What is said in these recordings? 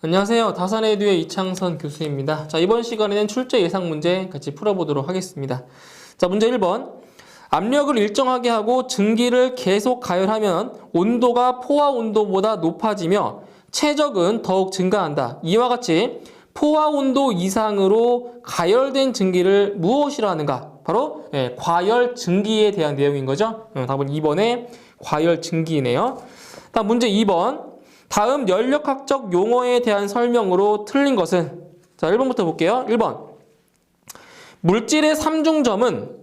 안녕하세요. 다산에듀의 이창선 교수입니다. 자, 이번 시간에는 출제 예상 문제 같이 풀어보도록 하겠습니다. 자, 문제 1번. 압력을 일정하게 하고 증기를 계속 가열하면 온도가 포화 온도보다 높아지며 최적은 더욱 증가한다. 이와 같이 포화 온도 이상으로 가열된 증기를 무엇이라 하는가? 바로 과열 증기에 대한 내용인 거죠. 답은 2번의 과열 증기이네요. 다음 문제 2번. 다음 연력학적 용어에 대한 설명으로 틀린 것은? 자, 1번부터 볼게요. 1번. 물질의 삼중점은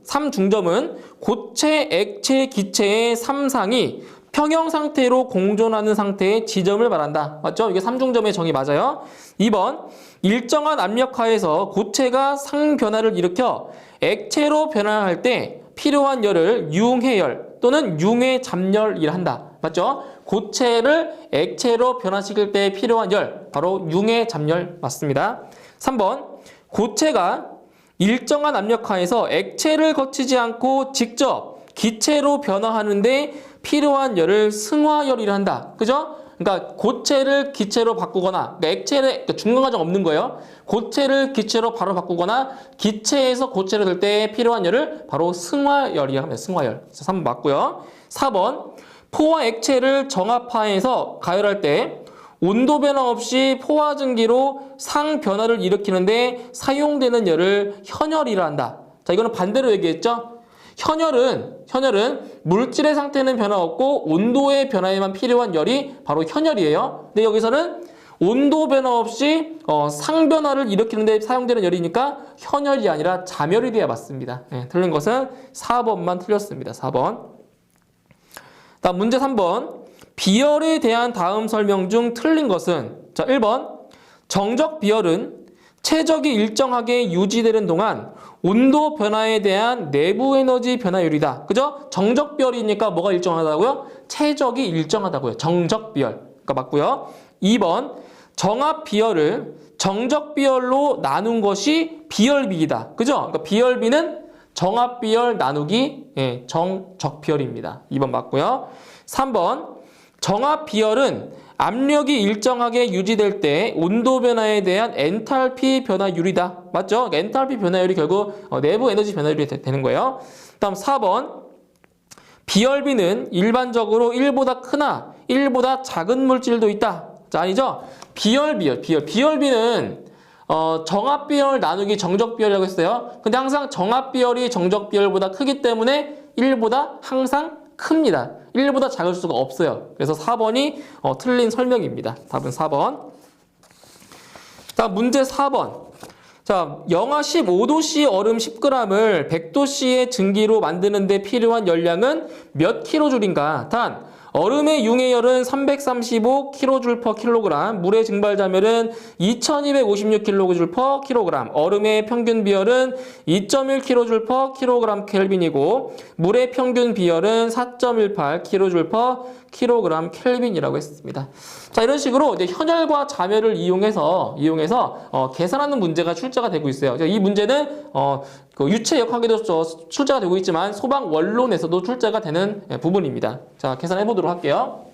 고체, 액체, 기체의 삼상이 평형 상태로 공존하는 상태의 지점을 말한다. 맞죠? 이게 삼중점의 정의 맞아요. 2번. 일정한 압력하에서 고체가 상변화를 일으켜 액체로 변화할 때 필요한 열을 융해열 또는 융해잡열이라 한다. 맞죠? 고체를 액체로 변화시킬 때 필요한 열, 바로 융해잡열 맞습니다. 3번. 고체가 일정한 압력하에서 액체를 거치지 않고 직접 기체로 변화하는데 필요한 열을 승화열이라 한다. 그죠? 그러니까 고체를 기체로 바꾸거나, 그러니까 액체를, 중간 과정 없는 거예요. 고체를 기체로 바로 바꾸거나 기체에서 고체로 될 때 필요한 열을 바로 승화열이라고 합니다. 승화열. 3번 맞고요. 4번. 포와 액체를 정합하에서 가열할 때 온도 변화 없이 포화 증기로 상변화를 일으키는데 사용되는 열을 현열이라 한다. 자, 이거는 반대로 얘기했죠? 현열은 물질의 상태는 변화 없고 온도의 변화에만 필요한 열이 바로 현열이에요. 근데 여기서는 온도 변화 없이 상변화를 일으키는데 사용되는 열이니까 현열이 아니라 자멸이 돼야 맞습니다. 틀린 것은 4번만 틀렸습니다. 4번. 다음 문제 3번. 비열에 대한 다음 설명 중 틀린 것은? 자, 1번. 정적 비열은 최적이 일정하게 유지되는 동안 온도 변화에 대한 내부 에너지 변화율이다. 그죠? 정적 비열이니까 뭐가 일정하다고요? 최적이 일정하다고요. 정적 비열. 그러니까 맞고요. 2번. 정합 비열을 정적 비열로 나눈 것이 비열비이다. 그죠? 그러니까 비열비는 정합 비열 나누기 정적 비열입니다. 2번 맞고요. 3번. 정합 비열은 압력이 일정하게 유지될 때 온도 변화에 대한 엔탈피 변화율이다. 맞죠? 그러니까 엔탈피 변화율이 결국 내부 에너지 변화율이 되는 거예요. 다음 4번. 비열비는 일반적으로 1보다 크나 1보다 작은 물질도 있다. 자, 아니죠? 비열비는 정합 비열 나누기 정적 비열이라고 했어요. 근데 항상 정합 비열이 정적 비열보다 크기 때문에 1보다 항상 큽니다. 1보다 작을 수가 없어요. 그래서 4번이 틀린 설명입니다. 답은 4번. 자, 문제 4번. 자, 영하 15도씨 얼음 10g을 100도씨의 증기로 만드는 데 필요한 열량은 몇 킬로줄인가? 단, 얼음의 융해열은 335kJ/kg, 물의 증발자멸은 2256kJ/kg, 얼음의 평균 비열은 2.1kJ/kg 켈빈이고 물의 평균 비열은 4.18kJ/kg 켈빈이라고 했습니다. 자, 이런 식으로 이제 현열과 자멸을 이용해서 계산하는 문제가 출제가 되고 있어요. 이 문제는 유체역학에도 출제가 되고 있지만 소방 원론에서도 출제가 되는 부분입니다. 자, 계산해 보도록 할게요.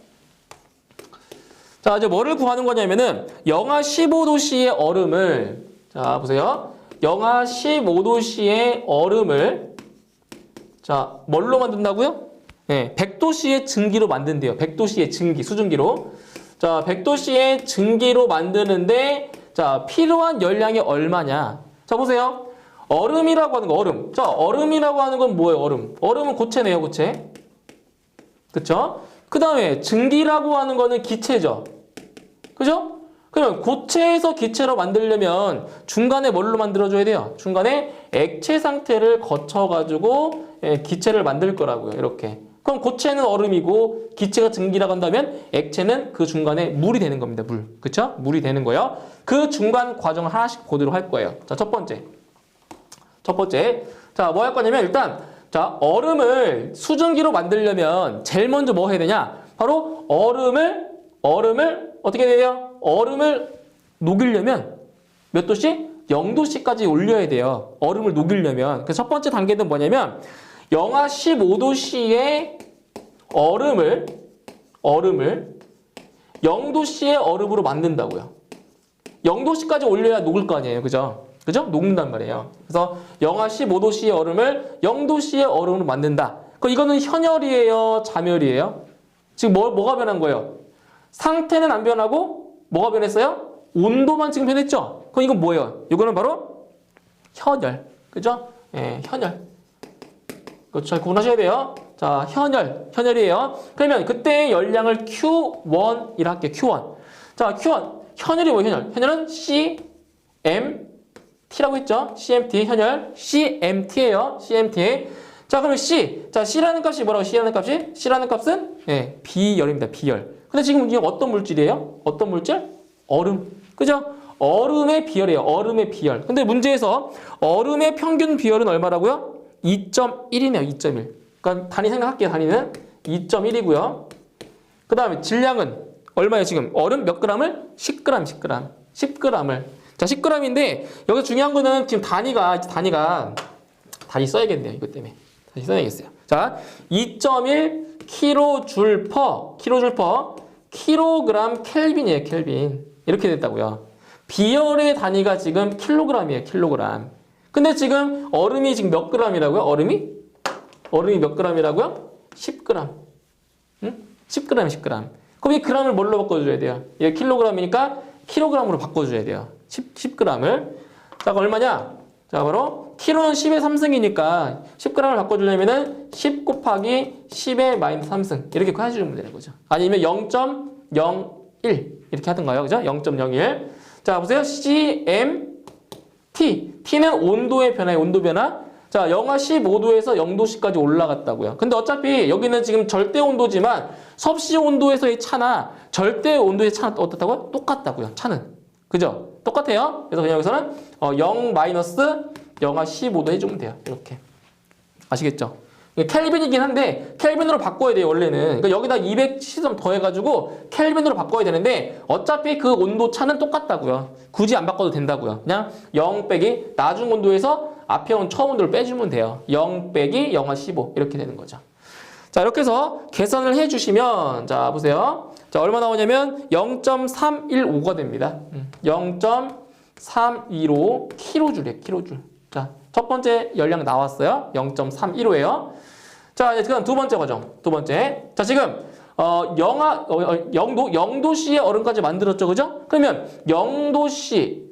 자, 이제 뭐를 구하는 거냐면은 영하 15도씨의 얼음을, 자, 보세요. 영하 15도씨의 얼음을, 자, 뭘로 만든다고요? 100도씨의 증기로 만든대요. 100도씨의 증기, 수증기로. 자, 100도씨의 증기로 만드는데, 자, 필요한 열량이 얼마냐? 자, 보세요. 얼음이라고 하는 거, 얼음. 자, 얼음이라고 하는 건 뭐예요, 얼음? 얼음은 고체네요, 고체. 그쵸? 그 다음에 증기라고 하는 거는 기체죠. 그죠? 그러면 고체에서 기체로 만들려면 중간에 뭘로 만들어줘야 돼요? 중간에 액체 상태를 거쳐가지고 기체를 만들 거라고요, 이렇게. 그럼 고체는 얼음이고 기체가 증기라고 한다면 액체는 그 중간에 물이 되는 겁니다. 물. 그쵸? 물이 되는 거예요. 그 중간 과정을 하나씩 보도록 할 거예요. 자, 첫 번째. 자, 뭐 할 거냐면 일단 자, 얼음을 수증기로 만들려면 제일 먼저 뭐 해야 되냐? 바로 얼음을 어떻게 해야 돼요? 얼음을 녹이려면 몇 도씨? 0도씨까지 올려야 돼요. 얼음을 녹이려면. 그래서 첫 번째 단계는 뭐냐면 영하 15도씨의 얼음을 0도씨의 얼음으로 만든다고요. 0도씨까지 올려야 녹을 거 아니에요. 그죠? 그죠? 녹는단 말이에요. 그래서 영하 15도씨의 얼음을 0도씨의 얼음으로 만든다. 그럼 이거는 현열이에요? 잠열이에요? 지금 뭐가 변한 거예요? 상태는 안 변하고 뭐가 변했어요? 온도만 지금 변했죠? 그럼 이건 뭐예요? 이거는 바로 현열. 그죠? 예, 현열. 그거 잘 구분하셔야 돼요. 자, 현열이에요. 그러면 그때의 열량을 Q1이라 할게요. Q1. 자, Q1. 현열이 뭐예요? 현열은 CMT라고 했죠? CMT, 현열. CMT예요. CMT. 자, 그러면 C. 자, C라는 값이 뭐라고? C라는 값은 예, 비열입니다. 비열. 근데 지금 이게 어떤 물질이에요? 어떤 물질? 얼음. 그죠? 얼음의 비열이에요. 얼음의 비열. 근데 문제에서 얼음의 평균 비열은 얼마라고요? 2.1이네요. 2.1. 그러니까 단위 생각할게요. 단위는 2.1이고요. 그 다음에 질량은 얼마예요? 지금 얼음 몇 g을? 10g. 10g을. 자, 10g인데 여기서 중요한 거는 지금 단위가 다시 써야겠네요. 이것 때문에. 다시 써야겠어요. 자, 2.1 kJ per 킬로그램 켈빈이에요. 켈빈. 이렇게 됐다고요. 비열의 단위가 지금 킬로그램이에요. 킬로그램. 근데 지금 얼음이 지금 몇 g이라고요? 얼음이 몇 g이라고요? 10g. 응? 10g. 그럼 이 g을 뭘로 바꿔줘야 돼요? 이게 킬로그램이니까 킬로그램으로 바꿔줘야 돼요. 10g을. 자, 그럼 얼마냐? 자, 바로 킬로는 10의 3승이니까 10g을 바꿔주려면은 10 곱하기 10의 마이너스 3승 이렇게 해주면 되는 거죠. 아니면 0.01 이렇게 하든가요. 그죠? 0.01. 자, 보세요. CMT. T는 온도의 변화예요. 온도 변화. 자, 영하 15도에서 0도씨까지 올라갔다고요. 근데 어차피 여기는 지금 절대 온도지만 섭씨 온도에서의 차나 절대 온도의 차는 어떻다고요? 똑같다고요. 차는. 그죠? 똑같아요. 그래서 그냥 여기서는 0 마이너스 영하 15도 해주면 돼요. 이렇게. 아시겠죠? 켈빈이긴 한데 켈빈으로 바꿔야 돼요. 원래는. 그러니까 여기다 200 더해가지고 켈빈으로 바꿔야 되는데 어차피 그 온도 차는 똑같다고요. 굳이 안 바꿔도 된다고요. 그냥 0 빼기 나중 온도에서 앞에 온 처음 온도를 빼주면 돼요. 0 빼기 영하 15 이렇게 되는 거죠. 자, 이렇게 해서 계산을 해주시면 자, 보세요. 자, 얼마 나오냐면 0.315가 됩니다. 0.315 킬로줄이에요. 킬로줄. 자, 첫 번째 열량 나왔어요. 0.315예요. 자, 이제 그다음 두 번째 과정. 두 번째. 자, 지금 0도씨의 얼음까지 만들었죠. 그죠? 그러면 0도씨.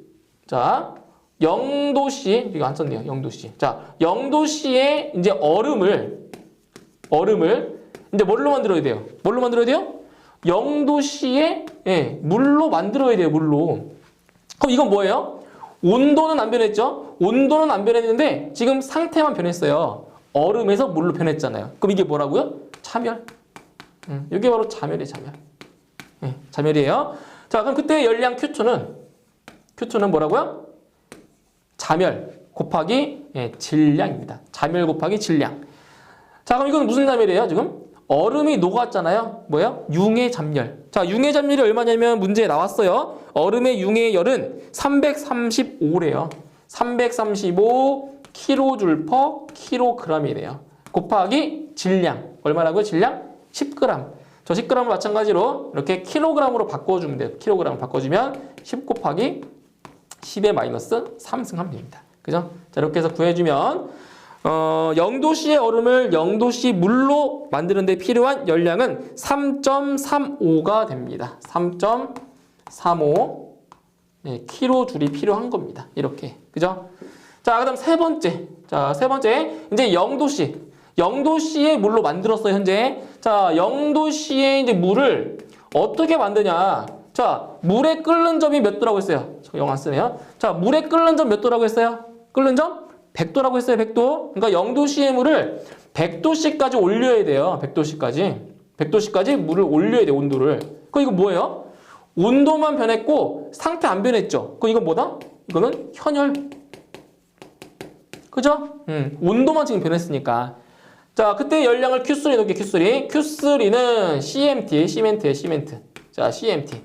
자, 0도씨. 이거 안 썼네요. 0도씨. 자, 0도씨의 이제 얼음을 이제 뭘로 만들어야 돼요? 0도씨의 예, 물로 만들어야 돼요. 물로. 그럼 이건 뭐예요? 온도는 안 변했죠? 온도는 안 변했는데 지금 상태만 변했어요. 얼음에서 물로 변했잖아요. 그럼 이게 뭐라고요? 자멸. 이게 바로 자멸이에요. 자멸. 네, 자멸이에요. 자, 그럼 그때 열량 Q2는 뭐라고요? 자멸 곱하기 질량입니다. 자멸 곱하기 질량. 자, 그럼 이건 무슨 자멸이에요? 지금 얼음이 녹았잖아요. 뭐예요? 융의 잠열. 자, 융의 잠열이 얼마냐면 문제에 나왔어요. 얼음의 융의 열은 335래요. 335 kJ per 킬로그램이래요. 곱하기 질량. 얼마라고요? 질량? 10g. 저 10g을 마찬가지로 이렇게 킬로그램으로 바꿔주면 돼요. 킬로그램을 바꿔주면 10 곱하기 10의 마이너스 3승 하면 됩니다. 그죠? 자, 이렇게 해서 구해주면 0도씨의 얼음을 0도씨 물로 만드는 데 필요한 열량은 3.35가 됩니다. 3.35 네, 킬로줄이 필요한 겁니다. 이렇게. 그죠? 자, 그다음 세 번째. 자, 세 번째. 이제 0도씨. 0도씨의 물로 만들었어요, 현재. 자, 0도씨의 이제 물을 어떻게 만드냐? 자, 물에 끓는 점이 몇 도라고 했어요? 저 영어 안 쓰네요. 자, 물에 끓는 점 몇 도라고 했어요? 끓는 점? 100도라고 했어요, 100도. 그러니까 0도씨의 물을 100도씨까지 올려야 돼요. 100도씨까지. 100도씨까지 물을 올려야 돼요, 온도를. 그럼 이거 뭐예요? 온도만 변했고 상태 안 변했죠. 그럼 이건 뭐다? 이거는 현열. 그죠? 온도만 지금 변했으니까. 자, 그때 열량을 Q3 넣을게요, Q3. Q3는 CMT예요, 시멘트. 자, CMT.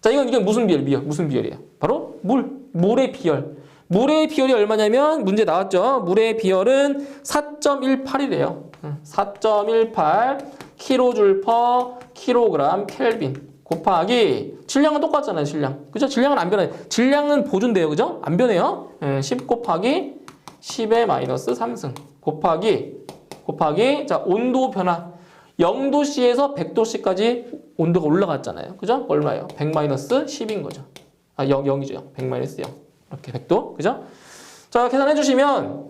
자, 이건 무슨 비열? 무슨 비열이에요? 바로 물의 비열. 물의 비열이 얼마냐면 문제 나왔죠. 물의 비열은 4.18이래요. 4.18 kJ per 킬로그램 켈빈 곱하기 질량은 똑같잖아요. 질량. 그죠? 질량은 안 변해. 질량은 보존돼요. 그죠? 안 변해요. 10 곱하기 10의 마이너스 3승 곱하기 자 온도 변화 0도씨에서 100도씨까지 온도가 올라갔잖아요. 그죠? 얼마예요? 100 마이너스 10인 거죠. 0이죠. 100 마이너스 0. 이렇게 100도. 그죠? 자, 계산해 주시면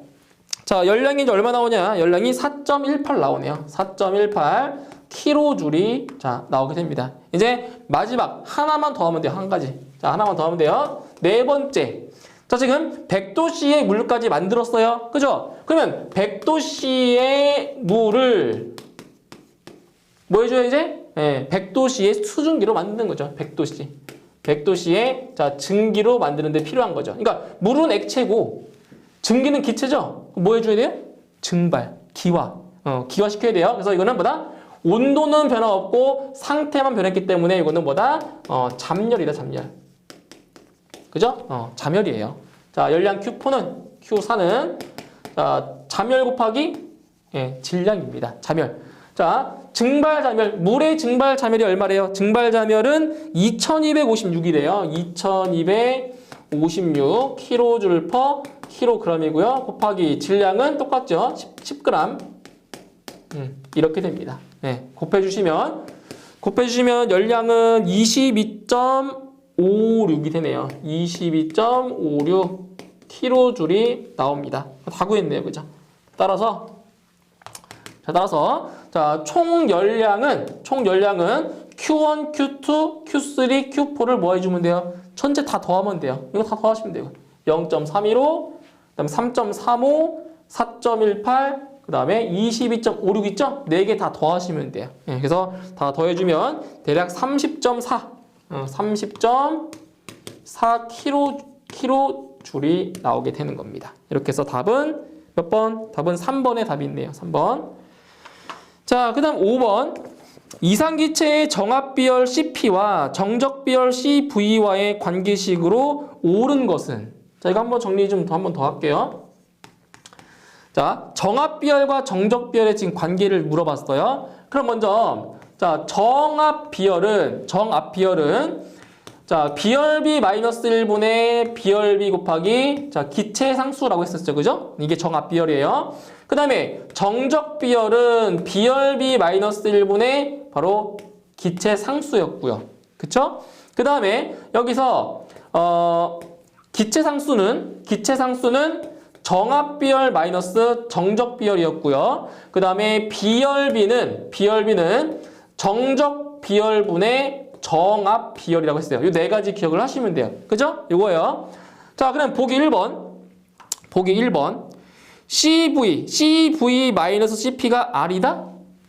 자, 열량이 이제 얼마 나오냐? 열량이 4.18 나오네요. 4.18 킬로줄이 자, 나오게 됩니다. 이제 마지막 하나만 더 하면 돼요. 한 가지. 자, 하나만 더 하면 돼요. 네 번째. 자, 지금 100도씨의 물까지 만들었어요. 그죠? 그러면 100도씨의 물을 뭐 해줘요, 이제? 네, 100도씨의 수증기로 만드는 거죠. 100도씨. 100도씨의 자, 증기로 만드는 데 필요한 거죠. 그러니까 물은 액체고 증기는 기체죠. 뭐 해줘야 돼요? 증발, 기화. 기화시켜야 돼요. 그래서 이거는 뭐다? 온도는 변화 없고 상태만 변했기 때문에 이거는 뭐다? 잠열이다, 잠열. 그죠? 잠열이에요. 자, 열량 Q4는 자, 잠열 곱하기 질량입니다. 잠열. 자, 증발 잠열. 물의 증발 잠열이 얼마래요? 증발 잠열은 2256이래요. 2256 킬로줄 퍼 킬로그램이고요. 곱하기 질량은 똑같죠? 10g. 이렇게 됩니다. 네, 곱해주시면 열량은 22.56이 되네요. 22.56 킬로줄이 나옵니다. 다 구했네요. 그죠? 따라서 자, 총 열량은 Q1, Q2, Q3, Q4를 뭐 해주면 돼요? 전체 다 더하면 돼요. 이거 다 더하시면 돼요. 0.315, 그다음에 3.35, 4.18, 그 다음에 22.56 있죠? 4개 다 더하시면 돼요. 그래서 다 더해주면 대략 30.4, 30.4 킬로줄이 나오게 되는 겁니다. 이렇게 해서 답은 몇 번? 답은 3번의 답이 있네요. 3번. 자, 그 다음 5번. 이상기체의 정합비열 CP와 정적비열 CV와의 관계식으로 옳은 것은? 자, 이거 한번 정리 좀 한번 더 할게요. 자, 정합비열과 정적비열의 지금 관계를 물어봤어요. 그럼 먼저, 자, 정합비열은, 자, 비열비 마이너스 1분의 비열비 곱하기, 자, 기체상수라고 했었죠. 그죠? 이게 정합비열이에요. 그 다음에 정적비열은 비열비 마이너스 1분의 바로 기체상수였고요. 그쵸? 그 다음에 여기서, 기체상수는 정합비열 마이너스 정적비열이었고요. 그 다음에 비열비는 정적비열분의 정합비열이라고 했어요. 이 네 가지 기억을 하시면 돼요. 그죠? 이거예요. 자, 그럼 보기 1번. CV 마이너스 CP가 R이다?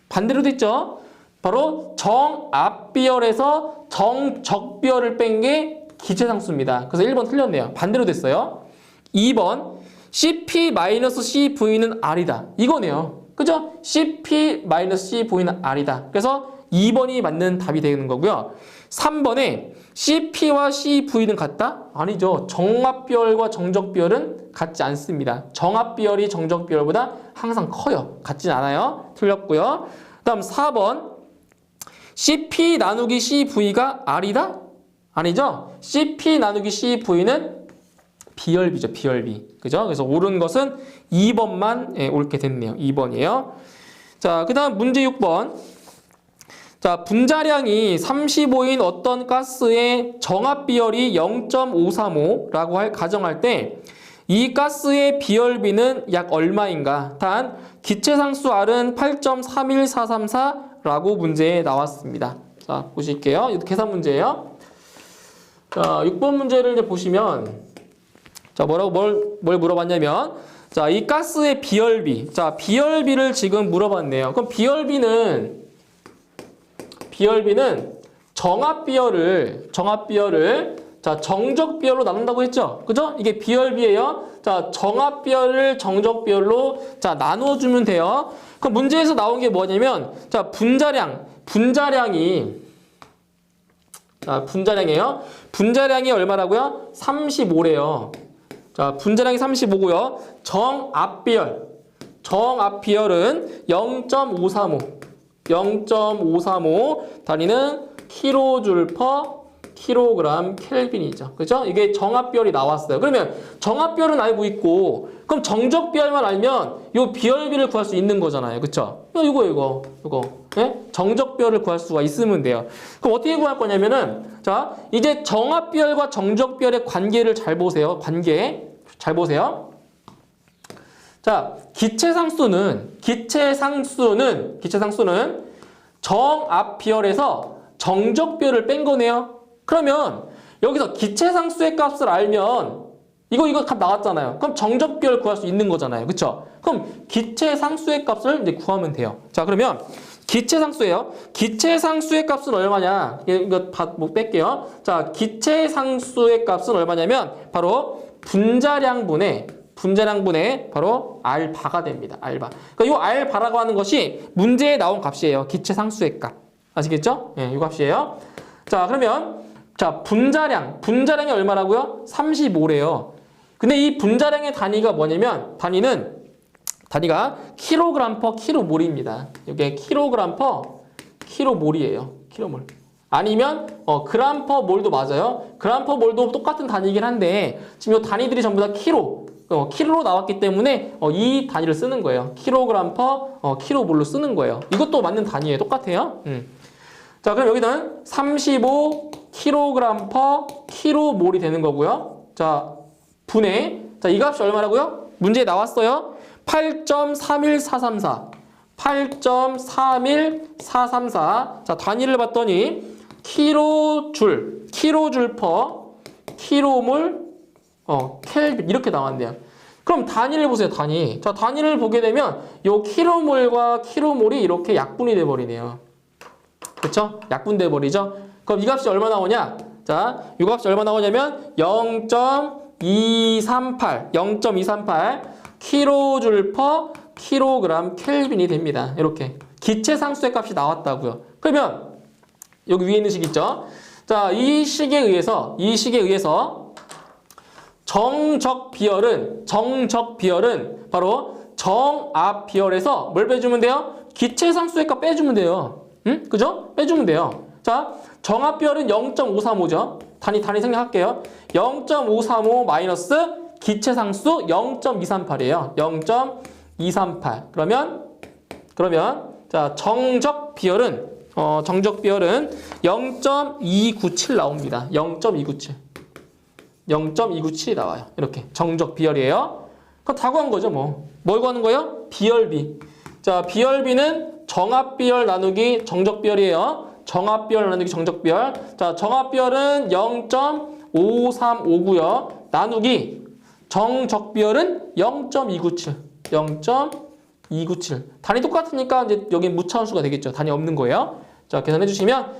반대로 됐죠? 바로 정합비열에서 정적비열을 뺀 게 기체상수입니다. 그래서 1번 틀렸네요. 반대로 됐어요. 2번 CP 마이너스 CV는 R이다. 이거네요. 그죠? CP 마이너스 CV는 R이다. 그래서 2번이 맞는 답이 되는 거고요. 3번에 CP와 CV는 같다? 아니죠. 정합비열과 정적비열은 같지 않습니다. 정합비열이 정적비열보다 항상 커요. 같진 않아요. 틀렸고요. 그 다음 4번 CP 나누기 CV가 R이다? 아니죠. CP 나누기 CV는 비열비죠. 비열비. 그죠? 그래서 옳은 것은 2번만 옳게 됐네요. 2번이에요. 자, 그 다음 문제 6번. 자, 분자량이 35인 어떤 가스의 정합비열이 0.535라고 가정할 때 이 가스의 비열비는 약 얼마인가? 단 기체상수 R은 8.31434라고 문제에 나왔습니다. 자, 보실게요. 이것도 계산 문제예요. 자, 6번 문제를 이제 보시면 자, 뭘 물어봤냐면 자, 이 가스의 비열비. 자, 비열비를 지금 물어봤네요. 그럼 비열비는 정합비열을 자, 정적비열로 나눈다고 했죠? 그죠? 이게 비열비예요. 자, 정합비열을 정적비열로 자, 나눠주면 돼요. 그럼 문제에서 나온 게 뭐냐면 자, 분자량이에요. 분자량이 얼마라고요? 35래요. 자, 분자량이 35고요. 정합비열은 0.535 단위는 킬로줄 퍼 킬로그램 켈빈이죠. 그죠? 이게 정압비열이 나왔어요. 그러면 정압비열은 알고 있고, 그럼 정적비열만 알면 요 비열비를 구할 수 있는 거잖아요. 그쵸? 이거. 네? 정적비열을 구할 수가 있으면 돼요. 그럼 어떻게 구할 거냐면은, 자, 이제 정압비열과 정적비열의 관계를 잘 보세요. 관계. 잘 보세요. 자, 기체상수는 정압비열에서 정적비열을 뺀 거네요. 그러면 여기서 기체상수의 값을 알면 이거 값 나왔잖아요. 그럼 정적비열 구할 수 있는 거잖아요. 그쵸? 그럼 기체상수의 값을 이제 구하면 돼요. 자, 그러면 기체상수예요. 기체상수의 값은 얼마냐? 이거 뭐 뺄게요. 자, 기체상수의 값은 얼마냐면 바로 분자량분의 바로 알바가 됩니다. 알바. 그러니까 이 알바라고 하는 것이 문제에 나온 값이에요. 기체상수의 값. 아시겠죠? 예, 이 값이에요. 자, 그러면 자, 분자량이 얼마라고요? 35래요. 근데 이 분자량의 단위가 뭐냐면 단위가 킬로그램 퍼 킬로몰입니다. 이게 킬로그램 퍼 킬로몰이에요. 킬로몰. 아니면 그램 퍼 몰도 맞아요. 그램 퍼 몰도 똑같은 단위이긴 한데 지금 이 단위들이 전부 다 킬로로 나왔기 때문에 이 단위를 쓰는 거예요. 킬로그램 퍼 킬로몰로 쓰는 거예요. 이것도 맞는 단위예요. 똑같아요. 자, 그럼 여기는 35 킬로그램 퍼 킬로몰이 되는 거고요. 자, 분해. 자, 이 값이 얼마라고요? 문제에 나왔어요. 8.31434. 8.31434. 자, 단위를 봤더니 킬로줄 퍼 킬로몰 켈빈 이렇게 나왔네요. 그럼 단위를 보세요. 단위. 자, 단위를 보게 되면 요 킬로몰과 킬로몰이 이렇게 약분이 돼 버리네요. 그렇죠? 약분돼 버리죠. 그럼 이 값이 얼마 나오냐? 자, 이 값이 얼마 나오냐면 0.238 킬로줄 퍼 킬로그램 켈빈이 됩니다. 이렇게 기체상수의 값이 나왔다고요. 그러면 여기 위에 있는 식 있죠? 자, 이 식에 의해서 정적비열은 바로 정압비열에서 뭘 빼주면 돼요? 기체상수의 값 빼주면 돼요. 응? 그죠? 빼주면 돼요. 자, 정압비열은 0.535죠. 단위 생략할게요. 0.535 마이너스 기체상수 0.238이에요. 0.238. 그러면 자, 정적비열은 0.297 나옵니다. 0.297이 나와요. 이렇게 정적비열이에요. 그거 다 구한 거죠, 뭐. 뭘 구하는 거예요? 비열비. 자, 비열비는 정압비열 나누기 정적비열이에요. 정압비열 나누기 정적비열. 자, 정압비열은 0.5359고요. 나누기 정적비열은 0.297. 0.297. 단위 똑같으니까 이제 여기 무차함수가 되겠죠. 단위 없는 거예요. 자, 계산해 주시면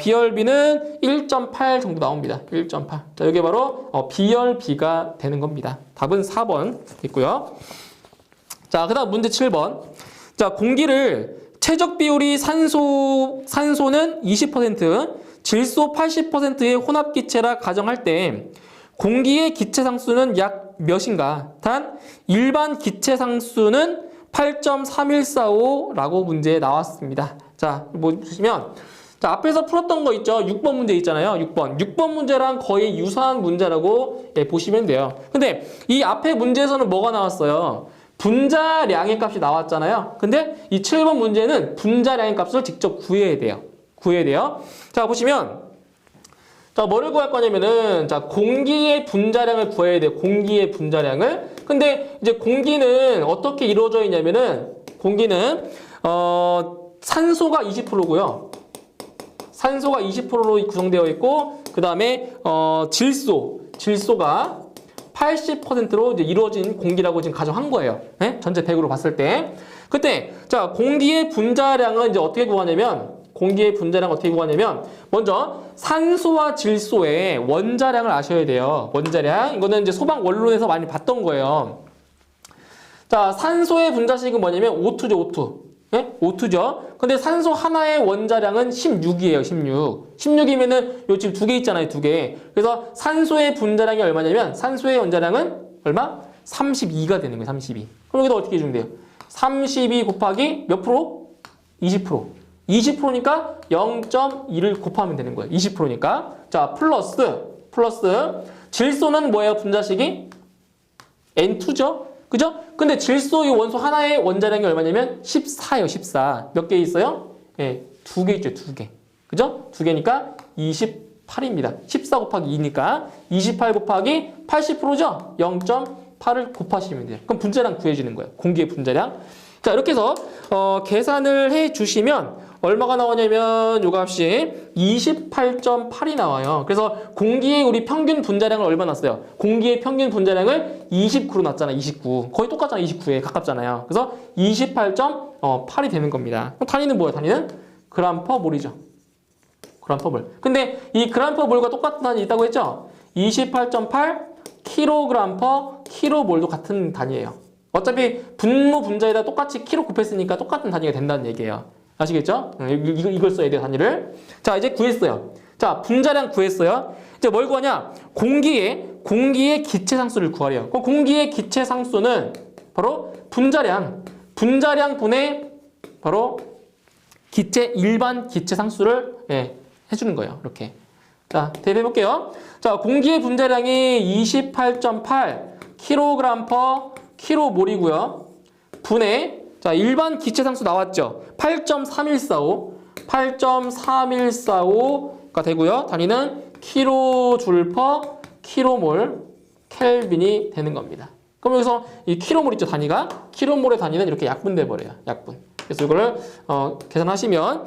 비열비는 1.8 정도 나옵니다. 1.8. 자, 이게 바로 비열비가 되는 겁니다. 답은 4번 있고요. 자, 그다음 문제 7번. 자, 공기를 최적 비율이 산소는 20%, 질소 80%의 혼합기체라 가정할 때 공기의 기체상수는 약 몇인가? 단 일반 기체상수는 8.3145라고 문제에 나왔습니다. 자, 뭐 보시면 자, 앞에서 풀었던 거 있죠? 6번 문제 있잖아요. 6번 문제랑 거의 유사한 문제라고 보시면 돼요. 근데 이 앞에 문제에서는 뭐가 나왔어요? 분자량의 값이 나왔잖아요. 근데 이 7번 문제는 분자량의 값을 직접 구해야 돼요. 자, 보시면 자, 뭐를 구할 거냐면은 자, 공기의 분자량을 구해야 돼요. 공기의 분자량을. 근데 이제 공기는 어떻게 이루어져 있냐면은 공기는 산소가 20%고요. 산소가 20%로 구성되어 있고 그다음에 질소가 80%로 이제 이루어진 공기라고 지금 가정한 거예요. 네? 전체 100으로 봤을 때. 그때 자, 공기의 분자량은 이제 어떻게 구하냐면 먼저 산소와 질소의 원자량을 아셔야 돼요. 원자량. 이거는 이제 소방 원론에서 많이 봤던 거예요. 자, 산소의 분자식은 뭐냐면 O2죠, O2. 네? O2죠. 근데 산소 하나의 원자량은 16이에요, 16. 16이면은 요 지금 두 개 있잖아요, 두 개. 그래서 산소의 분자량이 얼마냐면 산소의 원자량은 얼마? 32가 되는 거예요, 32. 그럼 여기다 어떻게 해주면 돼요? 32 곱하기 몇 프로? 20%. 20%니까 0.2를 곱하면 되는 거예요. 20%니까. 자, 플러스. 질소는 뭐예요? 분자식이? N2죠? 그죠? 근데 질소 이 원소 하나의 원자량이 얼마냐면 14예요. 14. 몇 개 있어요? 예, 2개 있죠. 2개. 그죠? 2개니까 28입니다. 14 곱하기 2니까 28 곱하기 80%죠? 0.8을 곱하시면 돼요. 그럼 분자량 구해주는 거예요. 공기의 분자량. 자, 이렇게 해서 계산을 해주시면 얼마가 나오냐면 요 값이 28.8이 나와요. 그래서 공기의 우리 평균 분자량을 얼마 났어요? 공기의 평균 분자량을 29로 났잖아. 29. 거의 똑같잖아. 29에 가깝잖아요. 그래서 28.8이 되는 겁니다. 그럼 단위는 뭐예요? 단위는 그램 퍼 몰이죠. 그램 퍼 몰. 근데 이 그램 퍼 몰과 똑같은 단위 있다고 했죠? 28.8 킬로그램 퍼 킬로몰도 같은 단위예요. 어차피 분모 분자에다 똑같이 키로 곱했으니까 똑같은 단위가 된다는 얘기예요. 아시겠죠? 이걸 써야 돼요, 단위를. 자, 이제 구했어요. 자, 분자량 구했어요. 이제 뭘 구하냐? 공기의 기체 상수를 구하래요. 그럼 공기의 기체 상수는 바로 분자량 분의 바로 일반 기체 상수를 해주는 거예요. 이렇게. 자, 대입해 볼게요. 자, 공기의 분자량이 28.8 킬로그램 퍼 킬로몰이고요. 분의 자, 일반 기체 상수 나왔죠? 8.3145가 되고요. 단위는 킬로줄 퍼 킬로몰 켈빈이 되는 겁니다. 그럼 여기서 이 킬로몰 있죠? 단위가? 킬로몰의 단위는 이렇게 약분돼 버려요. 약분. 그래서 이거를 계산하시면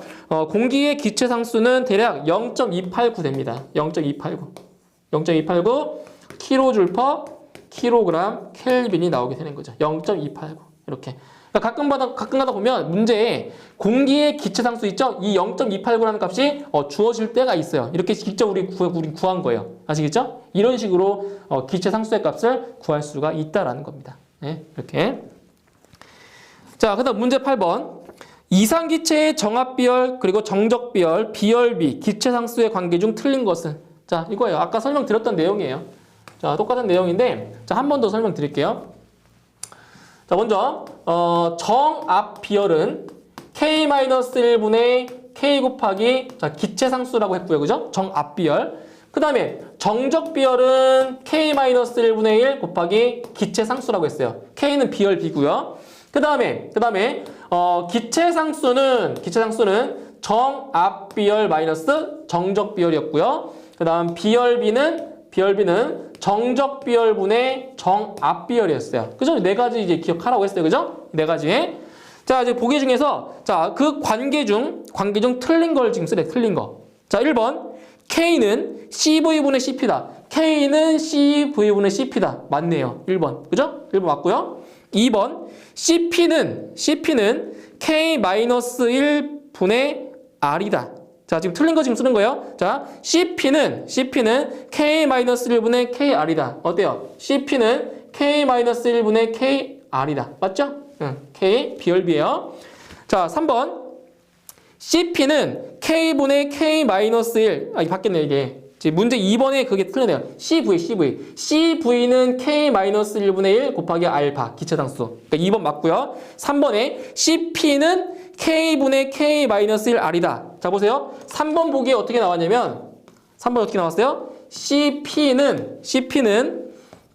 공기의 기체 상수는 대략 0.289 됩니다. 0.289 킬로줄 퍼 킬로그램 켈빈이 나오게 되는 거죠. 0.289 이렇게. 그러니까 가끔가다 보면 문제에 공기의 기체 상수 있죠? 이 0.289라는 값이 주어질 때가 있어요. 이렇게 직접 우리 구한 거예요. 아시겠죠? 이런 식으로 기체 상수의 값을 구할 수가 있다라는 겁니다. 네, 이렇게. 자, 그다음 문제 8번. 이상기체의 정합비열 그리고 정적비열, 비열비, 기체 상수의 관계 중 틀린 것은? 자, 이거예요. 아까 설명드렸던 내용이에요. 자, 똑같은 내용인데 자, 한 번 더 설명드릴게요. 자, 먼저 정압 비열은 K-1분의 K 곱하기 자, 기체 상수라고 했고요. 그죠? 정압 비열. 그 다음에 정적 비열은 K-1분의 1 곱하기 기체 상수라고 했어요. K는 비열 B고요. 그 다음에 기체 상수는 정압 비열 마이너스 정적 비열이었고요. 그 다음 비열 B는 정적 비열분의 정압 비열이었어요. 그죠? 네 가지 이제 기억하라고 했어요. 그죠? 네 가지. 자, 이제 보기 중에서 자, 그 관계 중 틀린 걸 지금 쓰래. 틀린 거. 자, 1번. K는 CV분의 CP다. K는 CV분의 CP다. 맞네요. 1번. 그죠? 1번 맞고요. 2번. CP는 K-1분의 R이다. 자, 지금 틀린 거 지금 쓰는 거예요. 자, CP는 K-1분의 KR이다. 어때요? CP는 K-1분의 KR이다. 맞죠? 응, K, 비열비예요. 자, 3번. CP는 K분의 K-1. 이게 바뀌었네, 이게. 지금 문제 2번에 그게 틀리네요. CV는 K-1분의 1 곱하기 알파, 기체상수. 그러니까 2번 맞고요. 3번에 CP는 K분의 K-1R이다. 자, 보세요. 3번 보기에 어떻게 나왔냐면 3번 어떻게 나왔어요? CP는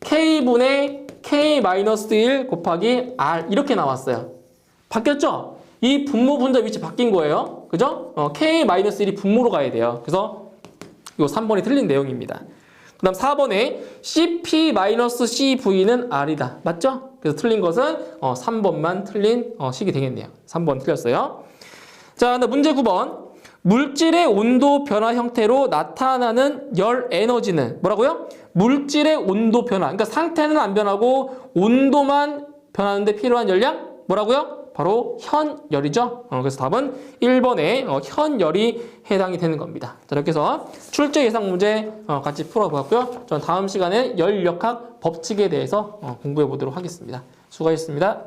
K분의 K-1 곱하기 R 이렇게 나왔어요. 바뀌었죠? 이 분모 분자 위치 바뀐 거예요. 그죠? K-1이 분모로 가야 돼요. 그래서 요 3번이 틀린 내용입니다. 그 다음 4번에 CP-CV는 R이다. 맞죠? 그래서 틀린 것은 3번만 틀린 식이 되겠네요. 3번 틀렸어요. 자, 문제 9번. 물질의 온도 변화 형태로 나타나는 열 에너지는 뭐라고요? 물질의 온도 변화. 그러니까 상태는 안 변하고 온도만 변하는데 필요한 열량? 뭐라고요? 바로 현열이죠. 그래서 답은 1번에 현열이 해당이 되는 겁니다. 자, 이렇게 해서 출제 예상 문제 같이 풀어보았고요. 저는 다음 시간에 열역학 법칙에 대해서 공부해 보도록 하겠습니다. 수고하셨습니다.